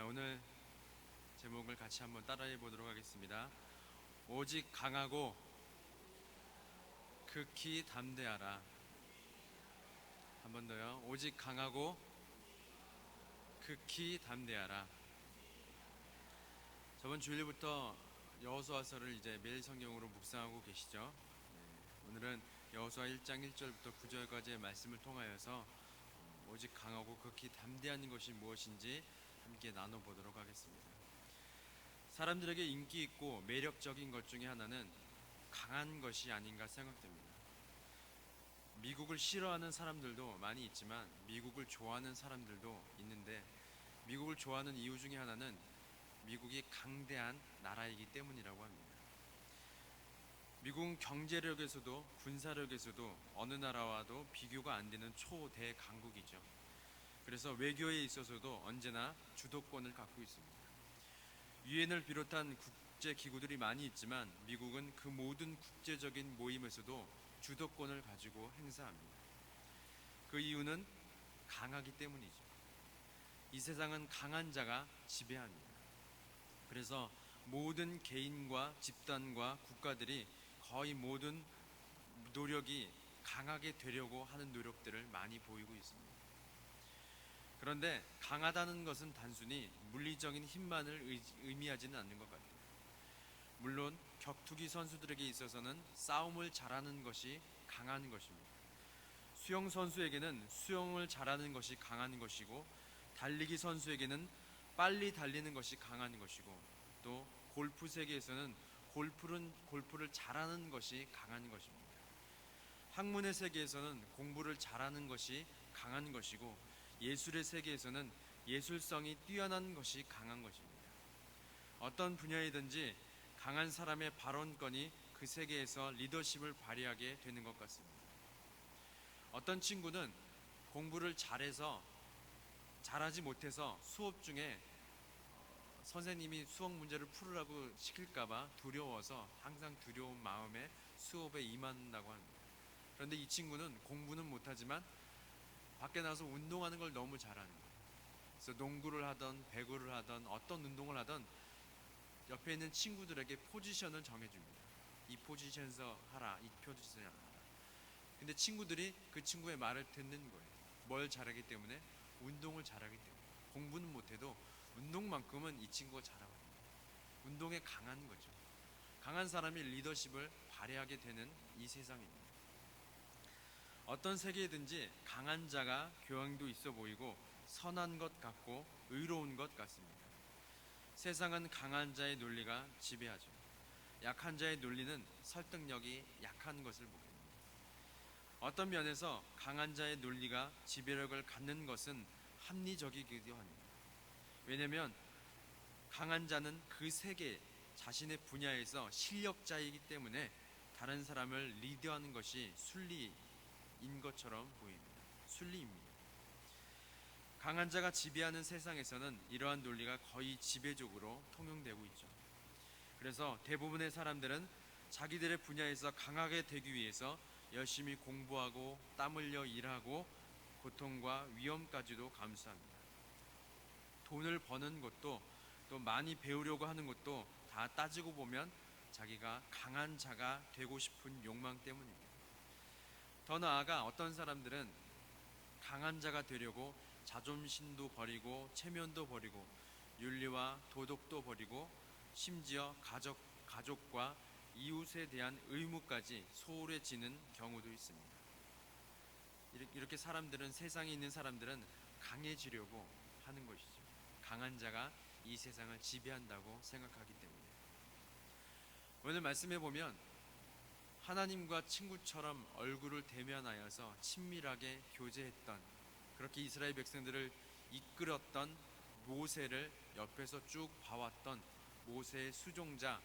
오늘 제목을 같이 한번 따라해 보도록 하겠습니다. 오직 강하고 극히 담대하라. 한 번 더요. 오직 강하고 극히 담대하라. 저번 주일부터 여호수아서를 이제 매일 성경으로 묵상하고 계시죠. 오늘은 여호수아 1장 1절부터 9절까지의 말씀을 통하여서 오직 강하고 극히 담대한 것이 무엇인지 함께 나눠보도록 하겠습니다. 사람들에게 인기 있고 매력적인 것 중에 하나는 강한 것이 아닌가 생각됩니다. 미국을 싫어하는 사람들도 많이 있지만 미국을 좋아하는 사람들도 있는데, 미국을 좋아하는 이유 중에 하나는 미국이 강대한 나라이기 때문이라고 합니다. 미국은 경제력에서도 군사력에서도 어느 나라와도 비교가 안 되는 초대강국이죠. 그래서 외교에 있어서도 언제나 주도권을 갖고 있습니다. 유엔을 비롯한 국제기구들이 많이 있지만 미국은 그 모든 국제적인 모임에서도 주도권을 가지고 행사합니다. 그 이유는 강하기 때문이죠. 이 세상은 강한 자가 지배합니다. 그래서 모든 개인과 집단과 국가들이 거의 모든 노력이 강하게 되려고 하는 노력들을 많이 보이고 있습니다. 그런데 강하다는 것은 단순히 물리적인 힘만을 의미하지는 않는 것 같아요. 물론 격투기 선수들에게 있어서는 싸움을 잘하는 것이 강한 것입니다. 수영 선수에게는 수영을 잘하는 것이 강한 것이고, 달리기 선수에게는 빨리 달리는 것이 강한 것이고, 또 골프 세계에서는 골프를 잘하는 것이 강한 것입니다. 학문의 세계에서는 공부를 잘하는 것이 강한 것이고, 예술의 세계에서는 예술성이 뛰어난 것이 강한 것입니다. 어떤 분야이든지 강한 사람의 발언권이 그 세계에서 리더십을 발휘하게 되는 것 같습니다. 어떤 친구는 공부를 잘하지 못해서 수업 중에 선생님이 수학 문제를 풀으라고 시킬까봐 두려워서 항상 두려운 마음에 수업에 임한다고 합니다. 그런데 이 친구는 공부는 못하지만 밖에 나가서 운동하는 걸 너무 잘하는 거예요. 그래서 농구를 하던 배구를 하던 어떤 운동을 하던 옆에 있는 친구들에게 포지션을 정해줍니다. 이 포지션에서 하라, 이 포지션에서 하라. 근데 친구들이 그 친구의 말을 듣는 거예요. 뭘 잘하기 때문에? 운동을 잘하기 때문에. 공부는 못해도 운동만큼은 이 친구가 잘하거든요. 운동에 강한 거죠. 강한 사람이 리더십을 발휘하게 되는 이 세상입니다. 어떤 세계든지 강한 자가 교양도 있어 보이고 선한 것 같고 의로운 것 같습니다. 세상은 강한 자의 논리가 지배하죠. 약한 자의 논리는 설득력이 약한 것을 보게 됩니다. 어떤 면에서 강한 자의 논리가 지배력을 갖는 것은 합리적이기도 합니다. 왜냐하면 강한 자는 그 세계 자신의 분야에서 실력자이기 때문에 다른 사람을 리드하는 것이 순리인 것처럼 보입니다. 순리입니다. 강한 자가 지배하는 세상에서는 이러한 논리가 거의 지배적으로 통용되고 있죠. 그래서 대부분의 사람들은 자기들의 분야에서 강하게 되기 위해서 열심히 공부하고 땀 흘려 일하고 고통과 위험까지도 감수합니다. 돈을 버는 것도, 또 많이 배우려고 하는 것도 다 따지고 보면 자기가 강한 자가 되고 싶은 욕망 때문입니다. 더 나아가 어떤 사람들은 강한 자가 되려고 자존심도 버리고 체면도 버리고 윤리와 도덕도 버리고 심지어 가족과 이웃에 대한 의무까지 소홀히 지는 경우도 있습니다. 이렇게 세상에 있는 사람들은 강해지려고 하는 것이죠. 강한 자가 이 세상을 지배한다고 생각하기 때문에. 오늘 말씀해 보면 하나님과 친구처럼 얼굴을 대면하여서 친밀하게 교제했던, 그렇게 이스라엘 백성들을 이끌었던 모세를 옆에서 쭉 봐왔던 모세의 수종자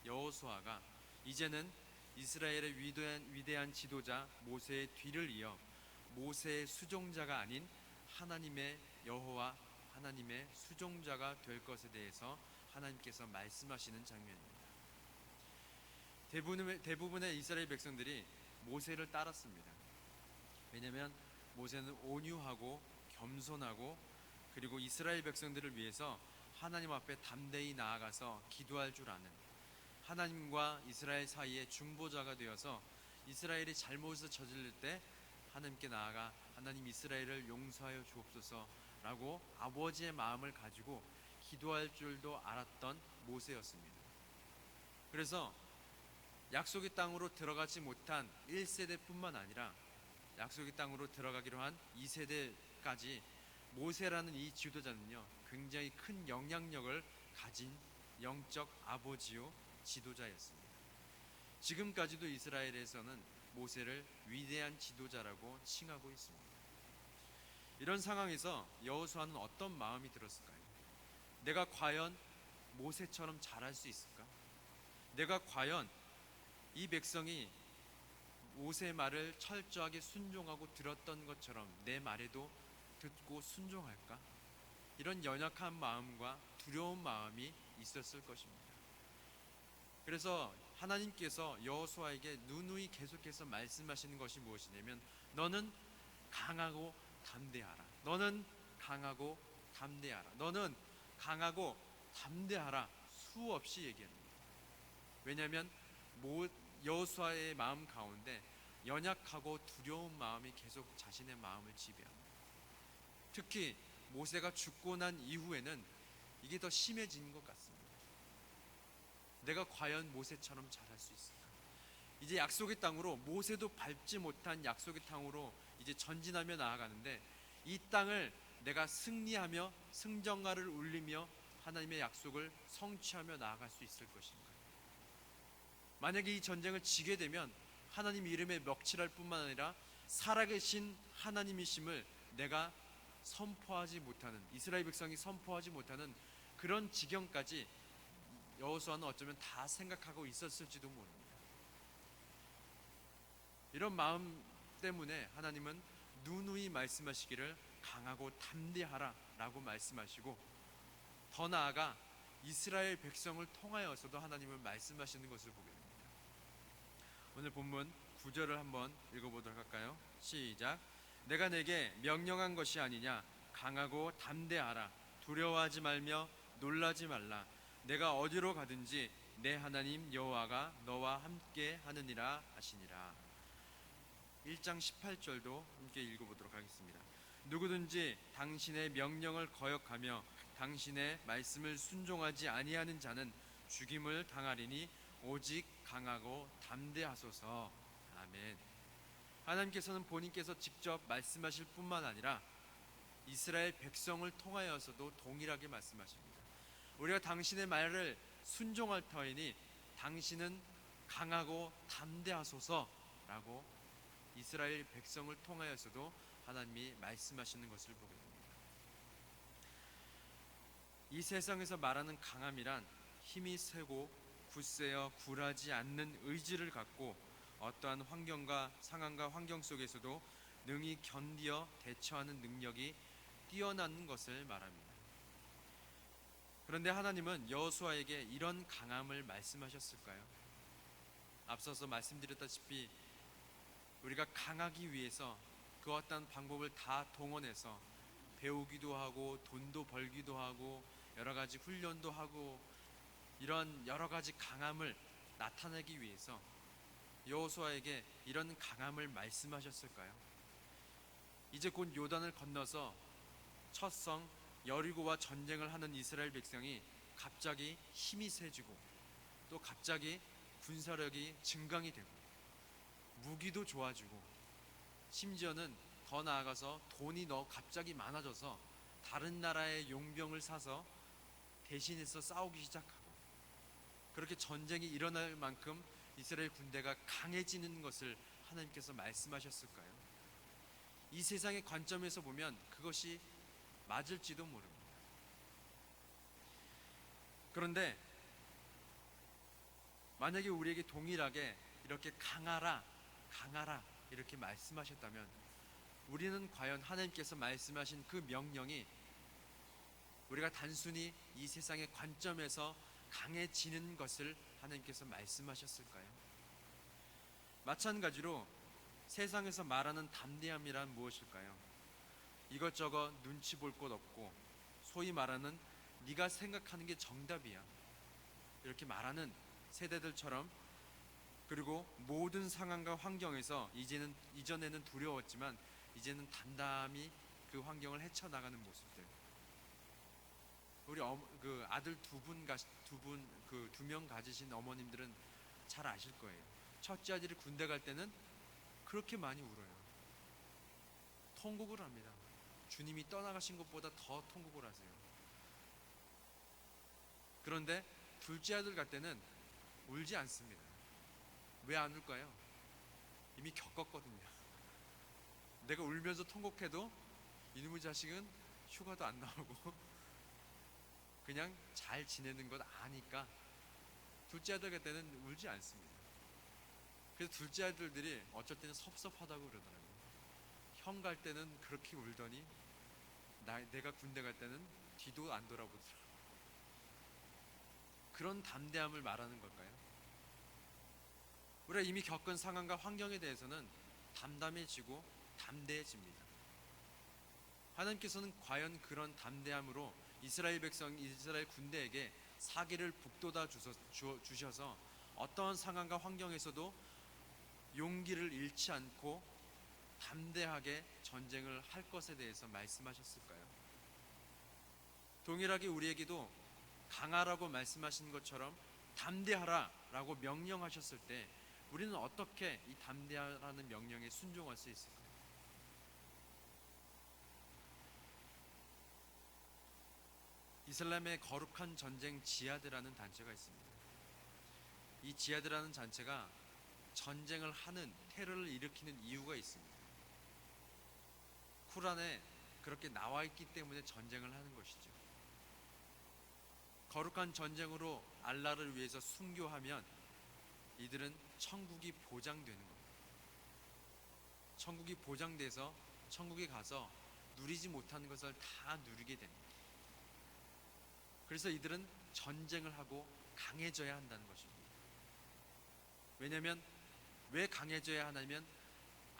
여호수아가 이제는 이스라엘의 위대한 지도자 모세의 뒤를 이어 모세의 수종자가 아닌 하나님의 여호와 하나님의 수종자가 될 것에 대해서 하나님께서 말씀하시는 장면입니다. 대부분의 이스라엘 백성들이 모세를 따랐습니다. 왜냐하면 모세는 온유하고 겸손하고 그리고 이스라엘 백성들을 위해서 하나님 앞에 담대히 나아가서 기도할 줄 아는, 하나님과 이스라엘 사이에 중보자가 되어서 이스라엘이 잘못을 저지를 때 하나님께 나아가 하나님 이스라엘을 용서하여 주옵소서라고 아버지의 마음을 가지고 기도할 줄도 알았던 모세였습니다. 그래서 약속의 땅으로 들어가지 못한 1세대뿐만 아니라 약속의 땅으로 들어가기로 한 2세대까지 모세라는 이 지도자는요, 굉장히 큰 영향력을 가진 영적 아버지요 지도자였습니다. 지금까지도 이스라엘에서는 모세를 위대한 지도자라고 칭하고 있습니다. 이런 상황에서 여호수아는 어떤 마음이 들었을까요? 내가 과연 모세처럼 잘할 수 있을까? 내가 과연 이 백성이 모세의 말을 철저하게 순종하고 들었던 것처럼 내 말에도 듣고 순종할까? 이런 연약한 마음과 두려운 마음이 있었을 것입니다. 그래서 하나님께서 여호수아에게 누누이 계속해서 말씀하시는 것이 무엇이냐면, 너는 강하고 담대하라. 너는 강하고 담대하라. 너는 강하고 담대하라. 수없이 얘기합니다. 왜냐하면 여호수아의 마음 가운데 연약하고 두려운 마음이 계속 자신의 마음을 지배합니다. 특히 모세가 죽고 난 이후에는 이게 더 심해진 것 같습니다. 내가 과연 모세처럼 잘할 수 있을까? 이제 약속의 땅으로, 모세도 밟지 못한 약속의 땅으로 이제 전진하며 나아가는데, 이 땅을 내가 승리하며 승전가를 울리며 하나님의 약속을 성취하며 나아갈 수 있을 것인가? 만약에 이 전쟁을 지게 되면 하나님 이름에 먹칠할 뿐만 아니라 살아계신 하나님이심을 내가 선포하지 못하는, 이스라엘 백성이 선포하지 못하는 그런 지경까지 여호수아는 어쩌면 다 생각하고 있었을지도 모릅니다. 이런 마음 때문에 하나님은 누누이 말씀하시기를 강하고 담대하라 라고 말씀하시고, 더 나아가 이스라엘 백성을 통하여서도 하나님은 말씀하시는 것을 보게 됩니다. 오늘 본문 9절을 한번 읽어보도록 할까요? 시작. 내가 내게 명령한 것이 아니냐? 강하고 담대하라. 두려워하지 말며 놀라지 말라. 내가 어디로 가든지 내 하나님 여호와가 너와 함께 하느니라 하시니라. 1장 18절도 함께 읽어보도록 하겠습니다. 누구든지 당신의 명령을 거역하며 당신의 말씀을 순종하지 아니하는 자는 죽임을 당하리니 오직 강하고 담대하소서. 아멘. 하나님께서는 본인께서 직접 말씀하실 뿐만 아니라 이스라엘 백성을 통하여서도 동일하게 말씀하십니다. 우리가 당신의 말을 순종할 터이니 당신은 강하고 담대하소서라고 이스라엘 백성을 통하여서도 하나님이 말씀하시는 것을 보게 됩니다. 이 세상에서 말하는 강함이란 힘이 세고 굳세어 굴하지 않는 의지를 갖고 어떠한 환경과 상황과 환경 속에서도 능히 견디어 대처하는 능력이 뛰어난 것을 말합니다. 그런데 하나님은 여호수아에게 이런 강함을 말씀하셨을까요? 앞서서 말씀드렸다시피 우리가 강하기 위해서 그 어떤 방법을 다 동원해서 배우기도 하고 돈도 벌기도 하고 여러 가지 훈련도 하고 이런 여러 가지 강함을 나타내기 위해서 여호수아에게 이런 강함을 말씀하셨을까요? 이제 곧 요단을 건너서 첫 성 여리고와 전쟁을 하는 이스라엘 백성이 갑자기 힘이 세지고 또 갑자기 군사력이 증강이 되고 무기도 좋아지고 심지어는 더 나아가서 돈이 갑자기 많아져서 다른 나라의 용병을 사서 대신해서 싸우기 시작하고, 그렇게 전쟁이 일어날 만큼 이스라엘 군대가 강해지는 것을 하나님께서 말씀하셨을까요? 이 세상의 관점에서 보면 그것이 맞을지도 모릅니다. 그런데 만약에 우리에게 동일하게 이렇게 강하라 이렇게 말씀하셨다면 우리는 과연 하나님께서 말씀하신 그 명령이 우리가 단순히 이 세상의 관점에서 강해지는 것을 하나님께서 말씀하셨을까요? 마찬가지로 세상에서 말하는 담대함이란 무엇일까요? 이것저것 눈치 볼 것 없고 소위 말하는 네가 생각하는 게 정답이야 이렇게 말하는 세대들처럼, 그리고 모든 상황과 환경에서 이전에는 두려웠지만 이제는 담담히 그 환경을 헤쳐나가는 모습들. 우리 그 아들 두 명 가지신 어머님들은 잘 아실 거예요. 첫째 아들이 군대 갈 때는 그렇게 많이 울어요. 통곡을 합니다. 주님이 떠나가신 것보다 더 통곡을 하세요. 그런데 둘째 아들 갈 때는 울지 않습니다. 왜 안 울까요? 이미 겪었거든요. 내가 울면서 통곡해도 이놈의 자식은 휴가도 안 나오고 그냥 잘 지내는 것 아니까 둘째 아들 갈 때는 울지 않습니다. 그래서 둘째 아들들이 어쩔 때는 섭섭하다고 그러더라고요. 형 갈 때는 그렇게 울더니 내가 군대 갈 때는 뒤도 안 돌아보더라고요. 그런 담대함을 말하는 걸까요? 우리가 이미 겪은 상황과 환경에 대해서는 담담해지고 담대해집니다. 하나님께서는 과연 그런 담대함으로 이스라엘 군대에게 사기를 북돋아 주셔서 어떠한 상황과 환경에서도 용기를 잃지 않고 담대하게 전쟁을 할 것에 대해서 말씀하셨을까요? 동일하게 우리에게도 강하라고 말씀하신 것처럼 담대하라 라고 명령하셨을 때 우리는 어떻게 이 담대하라는 명령에 순종할 수 있을까요? 이슬람의 거룩한 전쟁 지하드라는 단체가 있습니다. 이 지하드라는 단체가 전쟁을 하는, 테러를 일으키는 이유가 있습니다. 쿠란에 그렇게 나와 있기 때문에 전쟁을 하는 것이죠. 거룩한 전쟁으로 알라를 위해서 순교하면 이들은 천국이 보장되는 겁니다. 천국이 보장돼서 천국에 가서 누리지 못하는 것을 다 누리게 됩니다. 그래서 이들은 전쟁을 하고 강해져야 한다는 것입니다. 왜냐하면 왜 강해져야 하냐면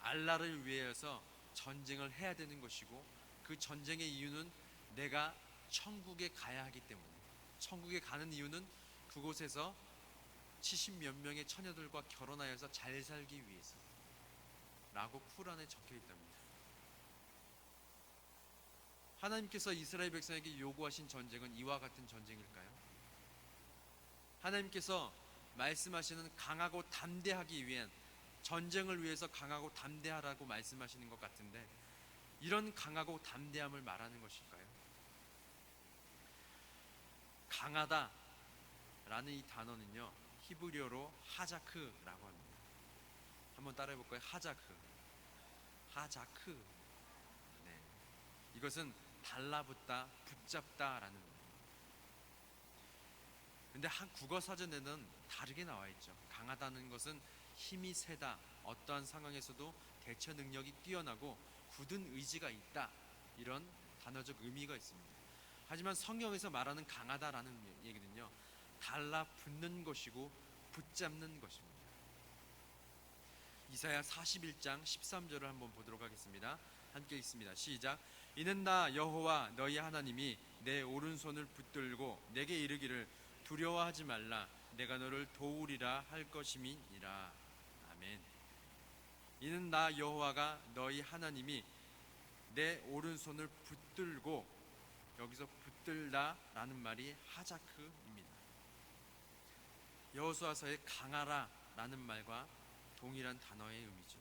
알라를 위해서 전쟁을 해야 되는 것이고, 그 전쟁의 이유는 내가 천국에 가야 하기 때문에, 천국에 가는 이유는 그곳에서 70몇 명의 처녀들과 결혼하여서 잘 살기 위해서 라고 쿠란에 적혀 있답니다. 하나님께서 이스라엘 백성에게 요구하신 전쟁은 이와 같은 전쟁일까요? 하나님께서 말씀하시는 강하고 담대하기 위한, 전쟁을 위해서 강하고 담대하라고 말씀하시는 것 같은데 이런 강하고 담대함을 말하는 것일까요? 강하다 라는 이 단어는요, 히브리어로 하자크라고 합니다. 한번 따라해 볼까요? 하자크. 네. 이것은 달라붙다, 붙잡다라는 겁니다. 근데 한 국어 사전에는 다르게 나와 있죠. 강하다는 것은 힘이 세다, 어떠한 상황에서도 대처 능력이 뛰어나고 굳은 의지가 있다, 이런 단어적 의미가 있습니다. 하지만 성경에서 말하는 강하다라는 얘기는요, 달라붙는 것이고 붙잡는 것입니다. 이사야 41장 13절을 한번 보도록 하겠습니다. 함께 읽습니다. 시작. 이는 나 여호와 너희 하나님이 내 오른손을 붙들고 내게 이르기를 두려워하지 말라, 내가 너를 도우리라 할 것임이니라. 아멘. 이는 나 여호와가 너희 하나님이 내 오른손을 붙들고, 여기서 붙들다라는 말이 하자크입니다. 여호수아서의 강하라 라는 말과 동일한 단어의 의미죠.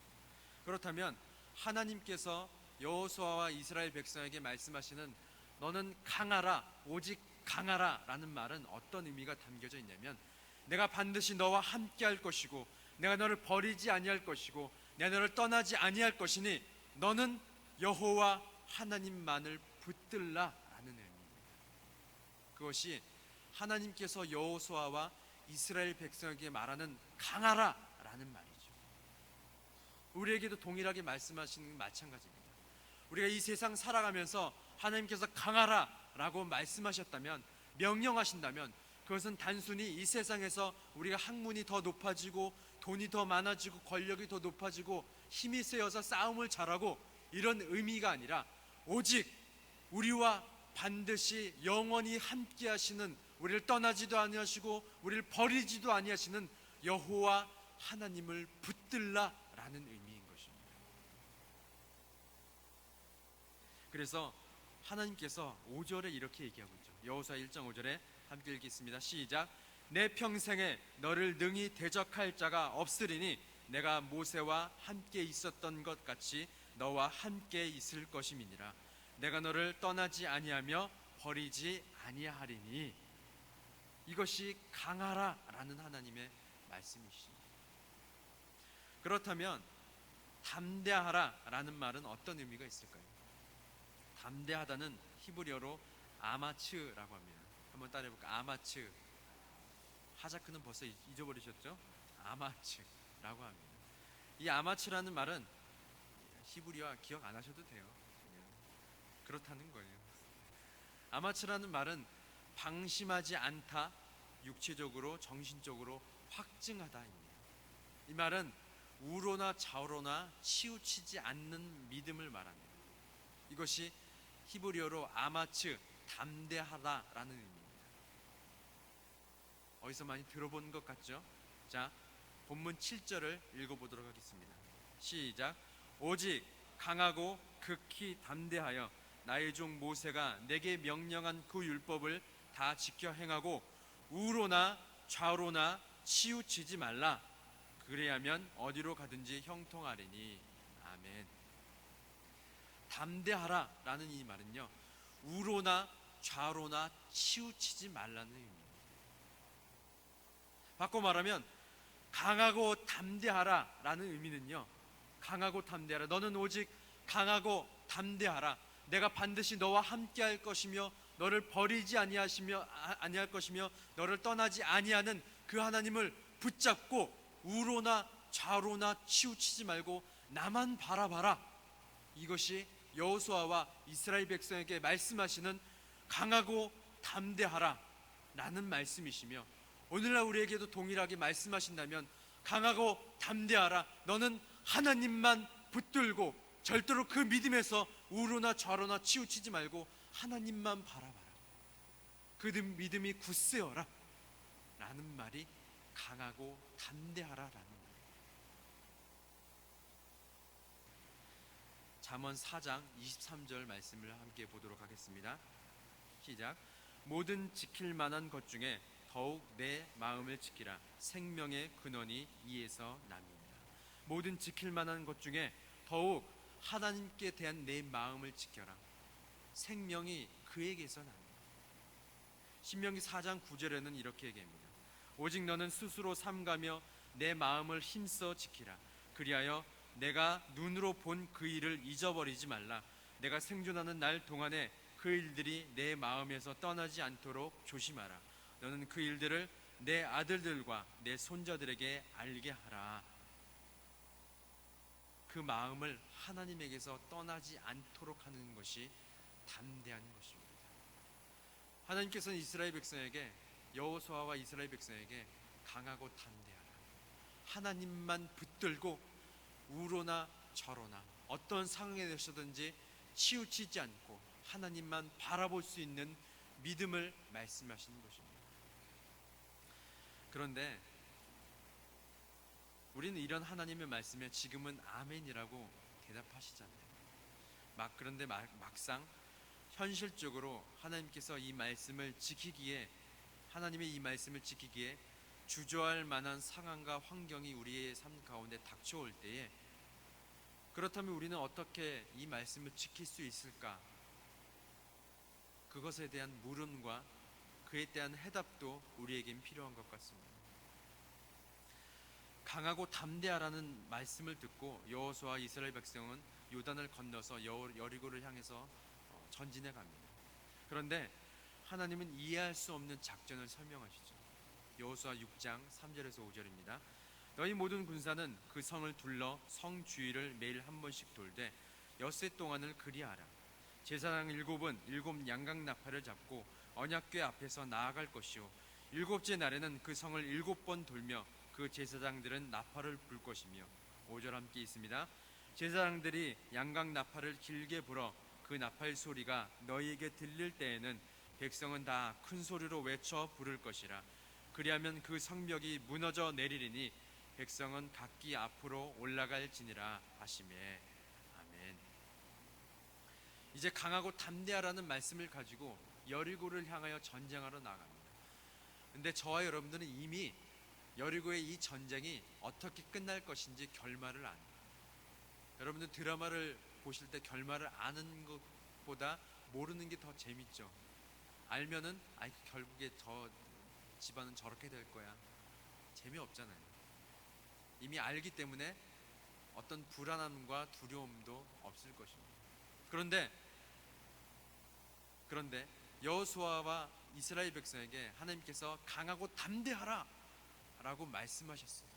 그렇다면 하나님께서 여호수아와 이스라엘 백성에게 말씀하시는 너는 강하라, 오직 강하라 라는 말은 어떤 의미가 담겨져 있냐면, 내가 반드시 너와 함께 할 것이고 내가 너를 버리지 아니할 것이고 내가 너를 떠나지 아니할 것이니 너는 여호와 하나님만을 붙들라 라는 의미입니다. 그것이 하나님께서 여호수아와 이스라엘 백성에게 말하는 강하라 라는 말이죠. 우리에게도 동일하게 말씀하시는 건 마찬가지입니다. 우리가 이 세상 살아가면서 하나님께서 강하라 라고 말씀하셨다면, 명령하신다면, 그것은 단순히 이 세상에서 우리가 학문이 더 높아지고 돈이 더 많아지고 권력이 더 높아지고 힘이 세어서 싸움을 잘하고 이런 의미가 아니라, 오직 우리와 반드시 영원히 함께 하시는, 우리를 떠나지도 아니하시고 우리를 버리지도 아니하시는 여호와 하나님을 붙들라라는 의미인 것입니다. 그래서 하나님께서 5절에 이렇게 얘기하고 있죠. 여호수아 1장 5절에 함께 읽겠습니다. 시작. 내 평생에 너를 능히 대적할 자가 없으리니 내가 모세와 함께 있었던 것 같이 너와 함께 있을 것임이니라. 내가 너를 떠나지 아니하며 버리지 아니하리니. 이것이 강하라 라는 하나님의 말씀이십니다. 그렇다면 담대하라 라는 말은 어떤 의미가 있을까요? 담대하다는 히브리어로 아마츠라고 합니다. 한번 따라해볼까? 아마츠. 하자크는 벌써 잊어버리셨죠? 아마츠라고 합니다. 이 아마츠라는 말은 히브리어 기억 안 하셔도 돼요. 그렇다는 거예요. 아마츠라는 말은 방심하지 않다, 육체적으로 정신적으로 확증하다입니다. 이 말은 우로나 좌우로나 치우치지 않는 믿음을 말합니다. 이것이 히브리어로 아마츠, 담대하다라는 의미입니다. 어디서 많이 들어본 것 같죠? 자, 본문 7절을 읽어보도록 하겠습니다. 시작. 오직 강하고 극히 담대하여 나의 종 모세가 내게 명령한 그 율법을 다 지켜 행하고 우로나 좌우로나 치우치지 말라. 그래야면 어디로 가든지 형통하리니. 아멘. 담대하라 라는 이 말은요, 우로나 좌우로나 치우치지 말라는 의미입니다. 바꿔 말하면 강하고 담대하라 라는 의미는요, 강하고 담대하라, 너는 오직 강하고 담대하라, 내가 반드시 너와 함께 할 것이며 너를 버리지 아니할 것이며 너를 떠나지 아니하는 그 하나님을 붙잡고 우로나 좌우로나 치우치지 말고 나만 바라봐라. 이것이 여호수아와 이스라엘 백성에게 말씀하시는 강하고 담대하라 라는 말씀이시며, 오늘날 우리에게도 동일하게 말씀하신다면 강하고 담대하라, 너는 하나님만 붙들고 절대로 그 믿음에서 우로나 좌로나 치우치지 말고 하나님만 바라봐라, 그 믿음이 굳세어라 라는 말이 강하고 담대하라 라는 말이에요. 잠언 4장 23절 말씀을 함께 보도록 하겠습니다. 시작. 모든 지킬 만한 것 중에 더욱 내 마음을 지키라. 생명의 근원이 이에서 남이니라. 모든 지킬 만한 것 중에 더욱 하나님께 대한 내 마음을 지켜라. 생명이 그에게서 납니다. 신명기 4장 9절에는 이렇게 얘기합니다. 오직 너는 스스로 삼가며 내 마음을 힘써 지키라. 그리하여 내가 눈으로 본 그 일을 잊어버리지 말라. 내가 생존하는 날 동안에 그 일들이 내 마음에서 떠나지 않도록 조심하라. 너는 그 일들을 내 아들들과 내 손자들에게 알게 하라. 그 마음을 하나님에게서 떠나지 않도록 하는 것이 담대한 것입니다. 하나님께서는 이스라엘 백성에게, 여호수아와 이스라엘 백성에게 강하고 담대하라, 하나님만 붙들고 우로나 저로나 어떤 상황에 대해서든지 치우치지 않고 하나님만 바라볼 수 있는 믿음을 말씀하시는 것입니다. 그런데 우리는 이런 하나님의 말씀에 지금은 아멘이라고 대답하시잖아요. 그런데 막상 현실적으로 하나님께서 이 말씀을 지키기에, 하나님의 이 말씀을 지키기에 주저할 만한 상황과 환경이 우리의 삶 가운데 닥쳐올 때에, 그렇다면 우리는 어떻게 이 말씀을 지킬 수 있을까? 그것에 대한 물음과 그에 대한 해답도 우리에겐 필요한 것 같습니다. 강하고 담대하라는 말씀을 듣고 여호수아와 이스라엘 백성은 요단을 건너서 여리고를 향해서 전진해 갑니다. 그런데 하나님은 이해할 수 없는 작전을 설명하시죠. 여호수아 6장 3절에서 5절입니다. 너희 모든 군사는 그 성을 둘러 성 주위를 매일 한 번씩 돌되 엿새 동안을 그리하라. 제사장 7은 7 양각 나팔을 잡고 언약궤 앞에서 나아갈 것이요, 7째 날에는 그 성을 7번 돌며 그 제사장들은 나팔을 불 것이며. 5절 함께 있습니다. 제사장들이 양각 나팔을 길게 불어 그 나팔 소리가 너희에게 들릴 때에는 백성은 다 큰 소리로 외쳐 부를 것이라. 그리하면 그 성벽이 무너져 내리리니 백성은 각기 앞으로 올라갈지니라 하시매. 아멘. 이제 강하고 담대하라는 말씀을 가지고 여리고를 향하여 전쟁하러 나갑니다. 근데 저와 여러분들은 이미 여리고의 이 전쟁이 어떻게 끝날 것인지 결말을 압니다. 여러분들 드라마를 보실 때 결말을 아는 것보다 모르는 게 더 재밌죠. 알면은 결국에 저 집안은 저렇게 될 거야. 재미없잖아요. 이미 알기 때문에 어떤 불안함과 두려움도 없을 것입니다. 그런데 여호수아와 이스라엘 백성에게 하나님께서 강하고 담대하라 라고 말씀하셨어요.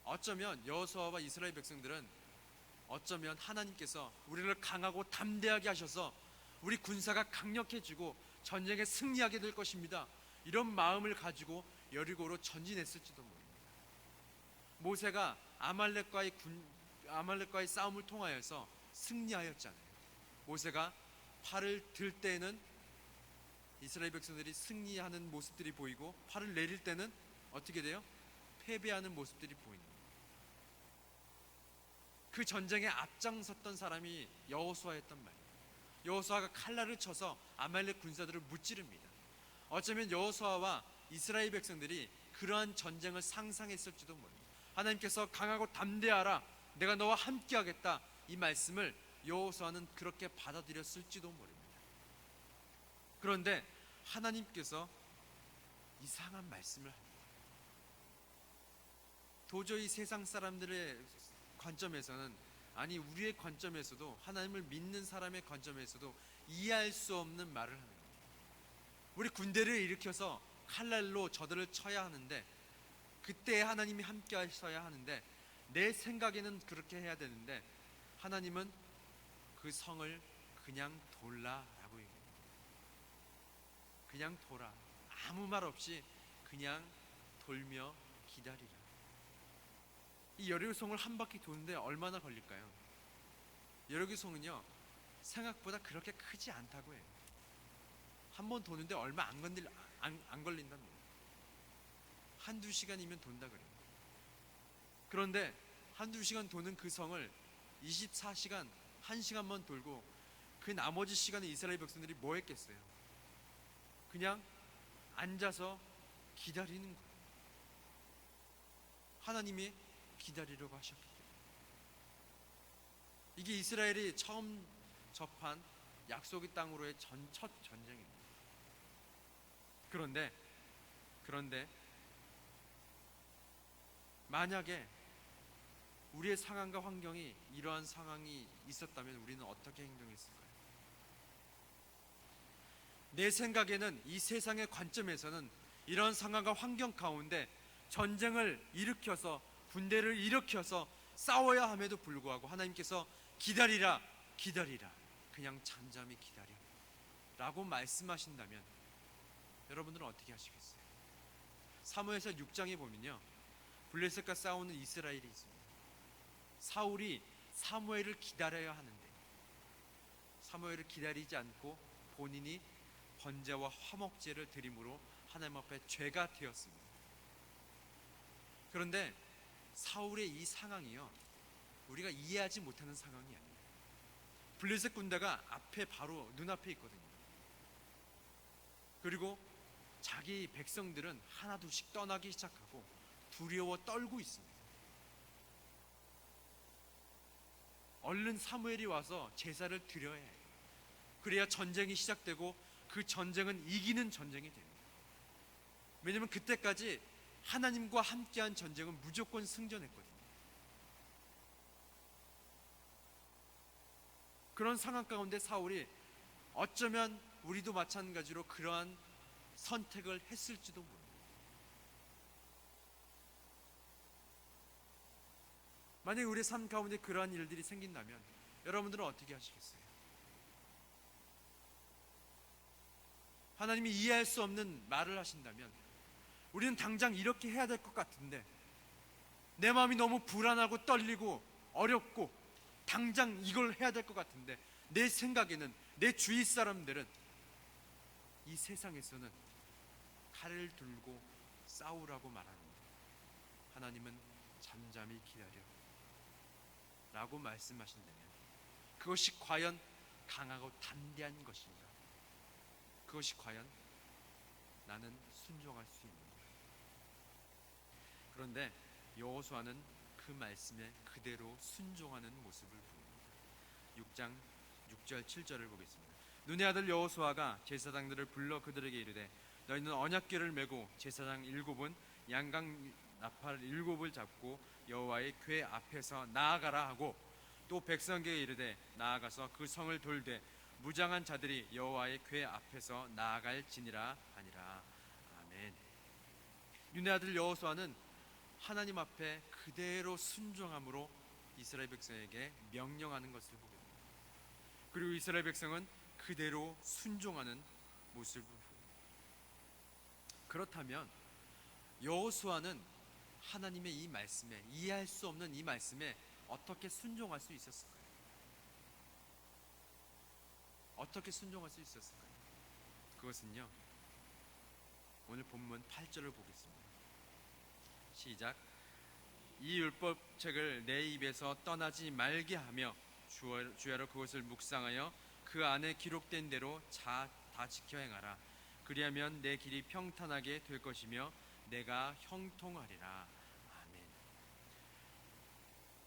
어쩌면 여호수아와 이스라엘 백성들은 어쩌면 하나님께서 우리를 강하고 담대하게 하셔서 우리 군사가 강력해지고 전쟁에 승리하게 될 것입니다, 이런 마음을 가지고 여리고로 전진했을지도 모릅니다. 모세가 아말렉과의 싸움을 통하여서 승리하였잖아요. 모세가 팔을 들 때는 이스라엘 백성들이 승리하는 모습들이 보이고, 팔을 내릴 때는 어떻게 돼요? 패배하는 모습들이 보입니다. 그 전쟁에 앞장섰던 사람이 여호수아였단 말이에요. 여호수아가 칼날을 쳐서 아말렉 군사들을 무찌릅니다. 어쩌면 여호수아와 이스라엘 백성들이 그러한 전쟁을 상상했을지도 모릅니다. 하나님께서 강하고 담대하라, 내가 너와 함께하겠다, 이 말씀을 여호수아는 그렇게 받아들였을지도 모릅니다. 그런데 하나님께서 이상한 말씀을 합니다. 도저히 세상 사람들의 관점에서는, 아니 우리의 관점에서도, 하나님을 믿는 사람의 관점에서도 이해할 수 없는 말을 하는 거예요. 우리 군대를 일으켜서 칼날로 저들을 쳐야 하는데, 그때 하나님이 함께 하셔야 하는데, 내 생각에는 그렇게 해야 되는데 하나님은 그 성을 그냥 돌라라고 얘기해요. 그냥 돌아, 아무 말 없이 그냥 돌며 기다리라. 이 여리고성을 한 바퀴 도는데 얼마나 걸릴까요? 여리고성은요 생각보다 그렇게 크지 않다고 해요. 한 번 도는데 얼마 안 걸린답니다. 한두 시간이면 돈다 그래요. 그런데 한두 시간 도는 그 성을 24시간, 1시간만 돌고 그 나머지 시간에 이스라엘 백성들이 뭐 했겠어요? 그냥 앉아서 기다리는 거예요. 하나님이 기다리려고 하셨기 때문에. 이게 이스라엘이 처음 접한 약속의 땅으로의 첫 전쟁입니다. 그런데 만약에 우리의 상황과 환경이 이러한 상황이 있었다면 우리는 어떻게 행동했을까요? 내 생각에는, 이 세상의 관점에서는 이런 상황과 환경 가운데 전쟁을 일으켜서, 군대를 일으켜서 싸워야 함에도 불구하고 하나님께서 기다리라, 기다리라, 그냥 잠잠히 기다려 라고 말씀하신다면 여러분들은 어떻게 하시겠어요? 사무엘서 6장에 보면요, 블레셋과 싸우는 이스라엘이 있습니다. 사울이 사무엘을 기다려야 하는데 사무엘을 기다리지 않고 본인이 번제와 화목제를 드림으로 하나님 앞에 죄가 되었습니다. 그런데 사울의 이 상황이요, 우리가 이해하지 못하는 상황이 아니에요. 블레셋 군대가 앞에, 바로 눈앞에 있거든요. 그리고 자기 백성들은 하나둘씩 떠나기 시작하고 두려워 떨고 있습니다. 얼른 사무엘이 와서 제사를 드려야 해요. 그래야 전쟁이 시작되고 그 전쟁은 이기는 전쟁이 됩니다. 왜냐하면 그때까지 하나님과 함께한 전쟁은 무조건 승전했거든요. 그런 상황 가운데 사울이 어쩌면 우리도 마찬가지로 그러한 선택을 했을지도 모릅니다. 만약에 우리의 삶 가운데 그러한 일들이 생긴다면 여러분들은 어떻게 하시겠어요? 하나님이 이해할 수 없는 말을 하신다면 우리는 당장 이렇게 해야 될 것 같은데, 내 마음이 너무 불안하고 떨리고 어렵고 당장 이걸 해야 될 것 같은데 내 생각에는, 내 주위 사람들은 이 세상에서는 칼을 들고 싸우라고 말합니다. 하나님은 잠잠히 기다려 라고 말씀하신다면 그것이 과연 강하고 담대한 것인가? 그것이 과연 나는 순종할 수 있는가? 그런데 여호수아는 그 말씀에 그대로 순종하는 모습을 보입니다. 6장 6절 7절을 보겠습니다. 눈의 아들 여호수아가 제사장들을 불러 그들에게 이르되 너희는 언약궤를 메고 제사장 7은 양강 나팔 7을 잡고 여호와의 궤 앞에서 나아가라 하고 또 백성에게 이르되 나아가서 그 성을 돌되 무장한 자들이 여호와의 궤 앞에서 나아갈지니라 하니라. 아멘. 눈의 아들 여호수아는 하나님 앞에 그대로 순종함으로 이스라엘 백성에게 명령하는 것을 보게 됩니다. 그리고 이스라엘 백성은 그대로 순종하는 모습을 보입니다. 그렇다면 여호수아는 하나님의 이 말씀에, 이해할 수 없는 이 말씀에 어떻게 순종할 수 있었을까요? 어떻게 순종할 수 있었을까요? 그것은요, 오늘 본문 8절을 보겠습니다. 시작. 이 율법책을 내 입에서 떠나지 말게 하며 주야로 그것을 묵상하여 그 안에 기록된 대로 다 지켜 행하라. 그리하면 내 길이 평탄하게 될 것이며 내가 형통하리라. 아멘.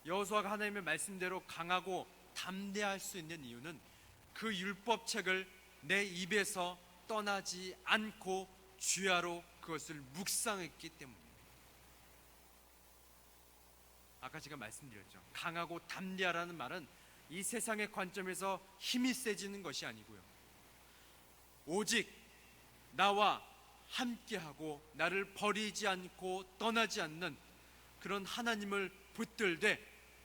여호수아가 하나님의 말씀대로 강하고 담대할 수 있는 이유는 그 율법책을 내 입에서 떠나지 않고 주야로 그것을 묵상했기 때문입니다. 아까 제가 말씀드렸죠. 강하고 담대하라는 말은 이 세상의 관점에서 힘이 세지는 것이 아니고요, 오직 나와 함께하고 나를 버리지 않고 떠나지 않는 그런 하나님을 붙들되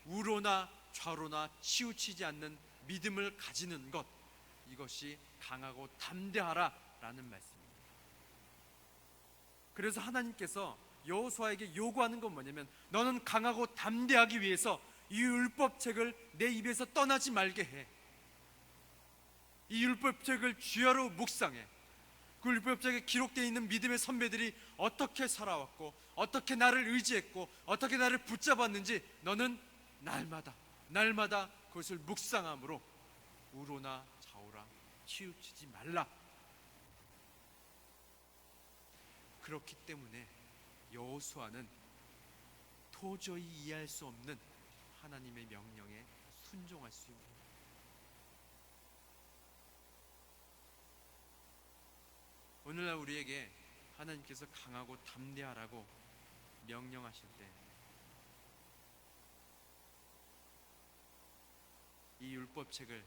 우로나 좌로나 치우치지 않는 믿음을 가지는 것, 이것이 강하고 담대하라라는 말씀입니다. 그래서 하나님께서 여호수아에게 요구하는 건 뭐냐면 너는 강하고 담대하기 위해서 이 율법책을 내 입에서 떠나지 말게 해. 이 율법책을 주야로 묵상해. 그 율법책에 기록되어 있는 믿음의 선배들이 어떻게 살아왔고 어떻게 나를 의지했고 어떻게 나를 붙잡았는지 너는 날마다 그것을 묵상함으로 우로나 좌우라 치우치지 말라. 그렇기 때문에 여호수아는 도저히 이해할 수 없는 하나님의 명령에 순종할 수 있는, 오늘날 우리에게 하나님께서 강하고 담대하라고 명령하실 때 이 율법책을요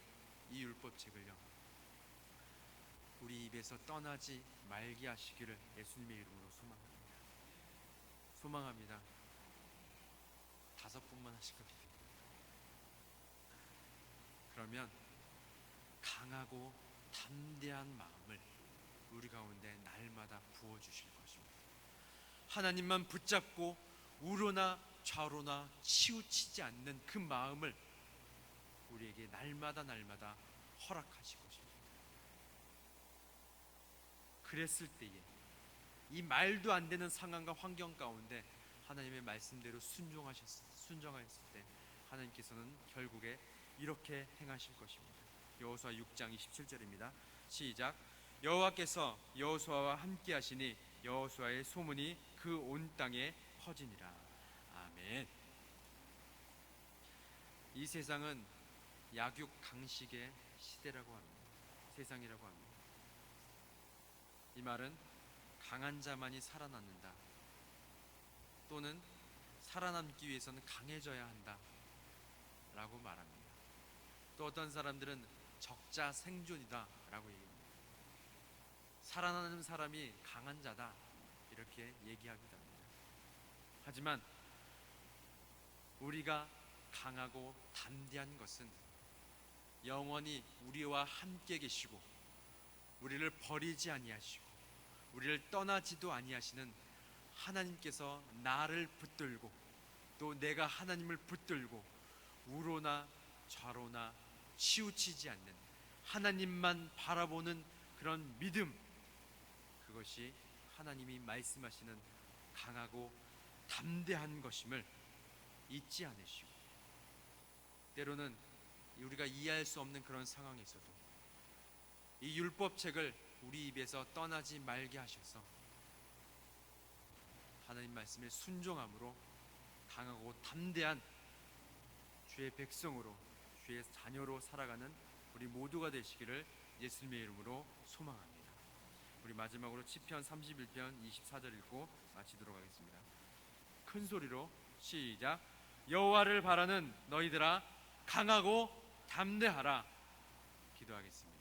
우리 입에서 떠나지 말게 하시기를 예수님의 이름으로 소망합니다. 5분만 하실 겁니다. 그러면 강하고 담대한 마음을 우리 가운데 날마다 부어주실 것입니다. 하나님만 붙잡고 우로나 좌로나 치우치지 않는 그 마음을 우리에게 날마다 허락하실 것입니다. 그랬을 때에 이 말도 안 되는 상황과 환경 가운데 하나님의 말씀대로 순종하였을 때 하나님께서는 결국에 이렇게 행하실 것입니다. 여호수아 6장 27절입니다. 시작. 여호와께서 여호수아와 함께 하시니 여호수아의 소문이 그 온 땅에 퍼지니라. 아멘. 이 세상은 약육 강식의 시대라고 합니다. 세상이라고 합니다. 이 말은 강한 자만이 살아남는다, 또는 살아남기 위해서는 강해져야 한다 라고 말합니다. 또 어떤 사람들은 적자 생존이다 라고 얘기합니다. 살아나는 사람이 강한 자다 이렇게 얘기하기도 합니다. 하지만 우리가 강하고 담대한 것은 영원히 우리와 함께 계시고 우리를 버리지 아니하시고 우리를 떠나지도 아니하시는 하나님께서 나를 붙들고 또 내가 하나님을 붙들고 우로나 좌로나 치우치지 않는, 하나님만 바라보는 그런 믿음, 그것이 하나님이 말씀하시는 강하고 담대한 것임을 잊지 않으시고, 때로는 우리가 이해할 수 없는 그런 상황에 있어도 이 율법책을 우리 입에서 떠나지 말게 하셔서 하나님 말씀에 순종함으로 강하고 담대한 주의 백성으로, 주의 자녀로 살아가는 우리 모두가 되시기를 예수님의 이름으로 소망합니다. 우리 마지막으로 시편 31편 24절 읽고 마치도록 하겠습니다. 큰 소리로 시작. 여호와를 바라는 너희들아 강하고 담대하라. 기도하겠습니다.